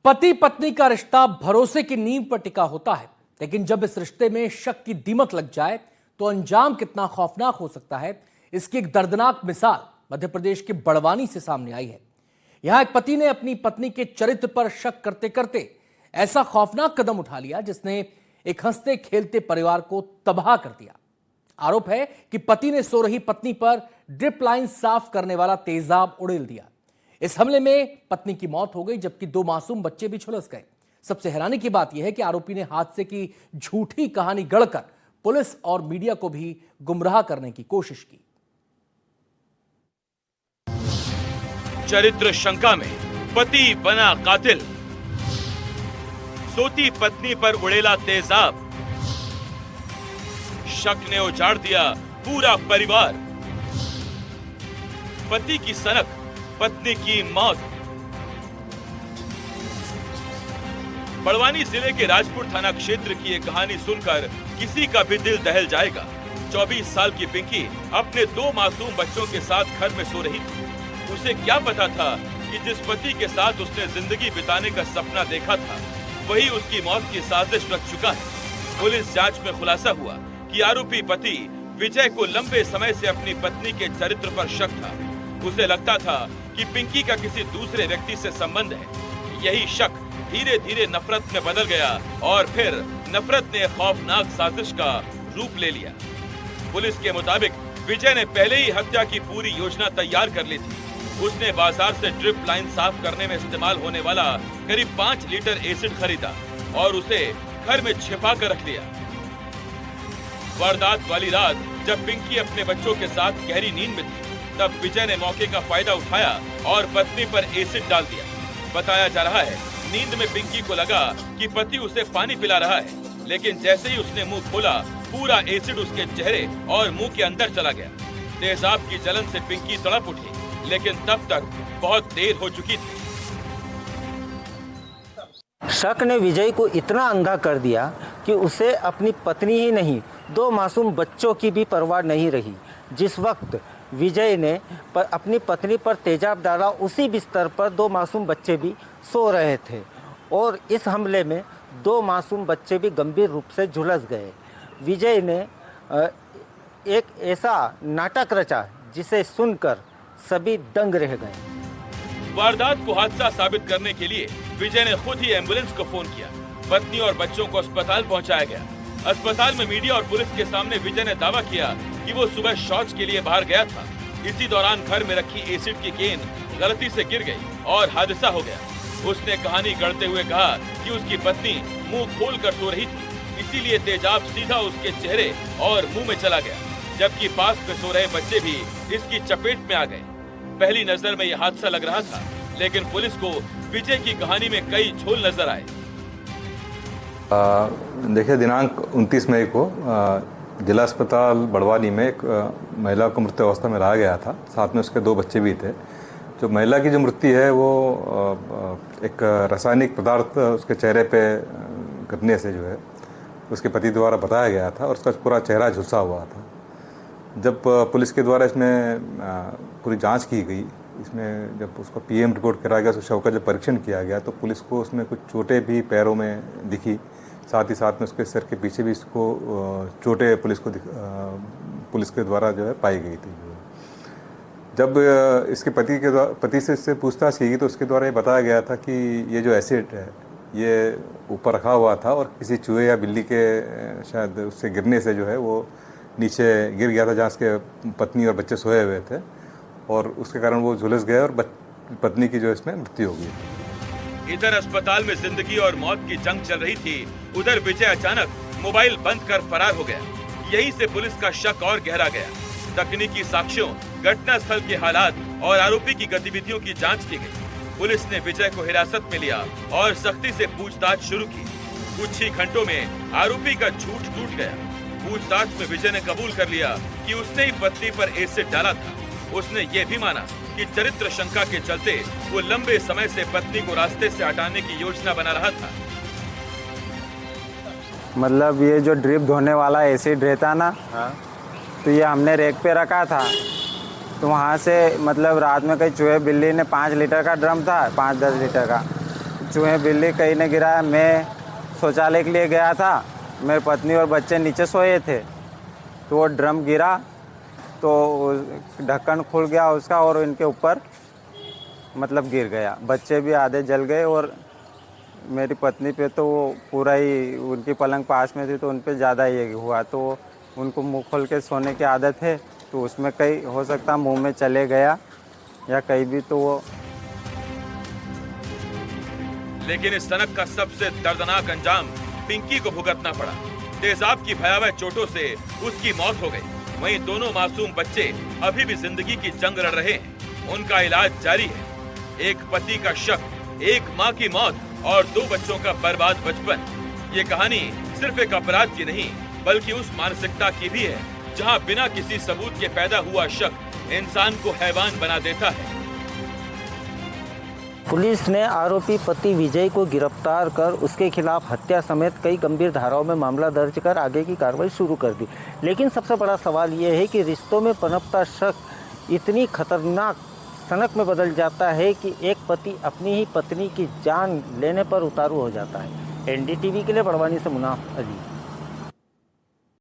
पति पत्नी का रिश्ता भरोसे की नींव पर टिका होता है, लेकिन जब इस रिश्ते में शक की दीमक लग जाए तो अंजाम कितना खौफनाक हो सकता है। इसकी एक दर्दनाक मिसाल मध्य प्रदेश के बड़वानी से सामने आई है। यहां एक पति ने अपनी पत्नी के चरित्र पर शक करते करते ऐसा खौफनाक कदम उठा लिया जिसने एक हंसते खेलते परिवार को तबाह कर दिया। आरोप है कि पति ने सो रही पत्नी पर ड्रिप लाइन साफ करने वाला तेजाब उड़ेल दिया। इस हमले में पत्नी की मौत हो गई, जबकि 2 मासूम बच्चे भी झुलस गए। सबसे हैरानी की बात यह है कि आरोपी ने हादसे की झूठी कहानी गढ़कर पुलिस और मीडिया को भी गुमराह करने की कोशिश की। चरित्र शंका में पति बना कातिल, सोती पत्नी पर उड़ेला तेजाब, शक ने उजाड़ दिया पूरा परिवार। पति की सनक, पत्नी की मौत। बड़वानी जिले के राजपुर थाना क्षेत्र की एक कहानी सुनकर किसी का भी दिल दहल जाएगा। 24 साल की पिंकी अपने 2 मासूम बच्चों के साथ घर में सो रही थी। उसे क्या पता था कि जिस पति के साथ उसने जिंदगी बिताने का सपना देखा था वही उसकी मौत की साजिश रच चुका है। पुलिस जांच में खुलासा हुआ कि आरोपी पति विजय को लंबे समय से अपनी पत्नी के चरित्र पर शक था। उसे लगता था कि पिंकी का किसी दूसरे व्यक्ति से संबंध है। यही शक धीरे धीरे नफरत में बदल गया और फिर नफरत ने खौफनाक साजिश का रूप ले लिया। पुलिस के मुताबिक विजय ने पहले ही हत्या की पूरी योजना तैयार कर ली थी। उसने बाजार से ड्रिप लाइन साफ करने में इस्तेमाल होने वाला करीब 5 लीटर एसिड खरीदा और उसे घर में छिपा कर रख लिया। वारदात वाली रात जब पिंकी अपने बच्चों के साथ गहरी नींद में थी, तब विजय ने मौके का फायदा उठाया और पत्नी पर एसिड डाल दिया। बताया जा रहा है नींद में पिंकी को लगा कि पति उसे पानी पिला रहा है, लेकिन जैसे ही उसने मुंह खोला पूरा एसिड उसके चेहरे और मुंह के अंदर चला गया। तेजाब की जलन से पिंकी तड़प उठी, लेकिन तब तक बहुत देर हो चुकी थी। शक ने विजय को इतना अंधा कर दिया कि उसे अपनी पत्नी ही नहीं 2 मासूम बच्चों की भी परवाह नहीं रही। जिस वक्त विजय ने अपनी पत्नी पर तेजाब डाला उसी बिस्तर पर 2 मासूम बच्चे भी सो रहे थे और इस हमले में 2 मासूम बच्चे भी गंभीर रूप से झुलस गए। विजय ने एक ऐसा नाटक रचा जिसे सुनकर सभी दंग रह गए। वारदात को हादसा साबित करने के लिए विजय ने खुद ही एम्बुलेंस को फोन किया। पत्नी और बच्चों को अस्पताल पहुंचाया गया। अस्पताल में मीडिया और पुलिस के सामने विजय ने दावा किया कि वो सुबह शौच के लिए बाहर गया था। इसी दौरान घर में रखी एसिड की केन गलती से गिर गई और हादसा हो गया। उसने कहानी गढ़ते हुए कहा कि उसकी पत्नी मुंह खोल कर सो रही थी, इसीलिए तेजाब सीधा उसके चेहरे और मुंह में चला गया, जबकि पास में सो रहे बच्चे भी इसकी चपेट में आ गए। पहली नजर में यह हादसा लग रहा था, लेकिन पुलिस को विजय की कहानी में कई झोल नजर आए। देखिए, दिनांक 29 मई को जिला अस्पताल बड़वानी में एक महिला को मृत अवस्था में रहा गया था। साथ में उसके 2 बच्चे भी थे। जो महिला की जो मृत्यु है वो एक रासायनिक पदार्थ उसके चेहरे पे गिरने से जो है उसके पति द्वारा बताया गया था और उसका पूरा चेहरा झुलसा हुआ था। जब पुलिस के द्वारा इसमें पूरी जांच की गई, इसमें जब उसका पीएम रिपोर्ट कराया गया, उस शव का जब परीक्षण किया गया तो पुलिस को उसमें कुछ चोटें भी पैरों में दिखी। साथ ही साथ में उसके सिर के पीछे भी इसको चोटें पुलिस के द्वारा जो है पाई गई थी। जब इसके पति से इससे पूछताछ की गई तो उसके द्वारा ये बताया गया था कि ये जो एसिड है ये ऊपर रखा हुआ था और किसी चूहे या बिल्ली के शायद उससे गिरने से जो है वो नीचे गिर गया था, जहाँ उसके पत्नी और बच्चे सोए हुए थे और उसके कारण वो झुलस गए और पत्नी की जो इसमें मृत्यु हो गई। इधर अस्पताल में जिंदगी और मौत की जंग चल रही थी, उधर विजय अचानक मोबाइल बंद कर फरार हो गया। यहीं से पुलिस का शक और गहरा गया। तकनीकी साक्ष्यों, घटना स्थल के हालात और आरोपी की गतिविधियों की जांच की गई। पुलिस ने विजय को हिरासत में लिया और सख्ती से पूछताछ शुरू की। कुछ ही घंटों में आरोपी का झूठ टूट गया। पूछताछ में विजय ने कबूल कर लिया कि उसने ही पत्नी पर एसिड डाला था। उसने ये भी माना कि चरित्र शंका के चलते वो लंबे समय से पत्नी को रास्ते से हटाने की योजना बना रहा था। मतलब ये जो ड्रिप धोने वाला एसिड रहता ना, तो ये हमने रैक पे रखा था। तो वहाँ से मतलब रात में कई चूहे बिल्ली ने 5 लीटर का ड्रम था, 5-10 लीटर का, चूहे बिल्ली कहीं ने गिराया। मैं शौचालय के लिए गया था, मेरी पत्नी और बच्चे नीचे सोए थे, तो वो ड्रम गिरा तो ढक्कन खुल गया उसका और इनके ऊपर मतलब गिर गया। बच्चे भी आधे जल गए और मेरी पत्नी पे तो वो पूरा ही, उनकी पलंग पास में थी तो उन पे ज़्यादा ये हुआ। तो उनको मुंह खोल के सोने की आदत है, तो उसमें कहीं हो सकता मुंह में चले गया या कहीं भी, तो वो। लेकिन इस सनक का सबसे दर्दनाक अंजाम पिंकी को भुगतना पड़ा। तेजाब की भयावह चोटों से उसकी मौत हो गई। वहीं दोनों मासूम बच्चे अभी भी जिंदगी की जंग लड़ रहे हैं। उनका इलाज जारी है। एक पति का शक, एक माँ की मौत और 2 बच्चों का बर्बाद बचपन। ये कहानी सिर्फ एक अपराध की नहीं, बल्कि उस मानसिकता की भी है जहाँ बिना किसी सबूत के पैदा हुआ शक इंसान को हैवान बना देता है। पुलिस ने आरोपी पति विजय को गिरफ्तार कर उसके खिलाफ हत्या समेत कई गंभीर धाराओं में मामला दर्ज कर आगे की कार्रवाई शुरू कर दी। लेकिन सबसे बड़ा सवाल ये है कि रिश्तों में पनपता शक इतनी खतरनाक सनक में बदल जाता है कि एक पति अपनी ही पत्नी की जान लेने पर उतारू हो जाता है। NDTV के लिए बड़वानी से मुनाफ अली।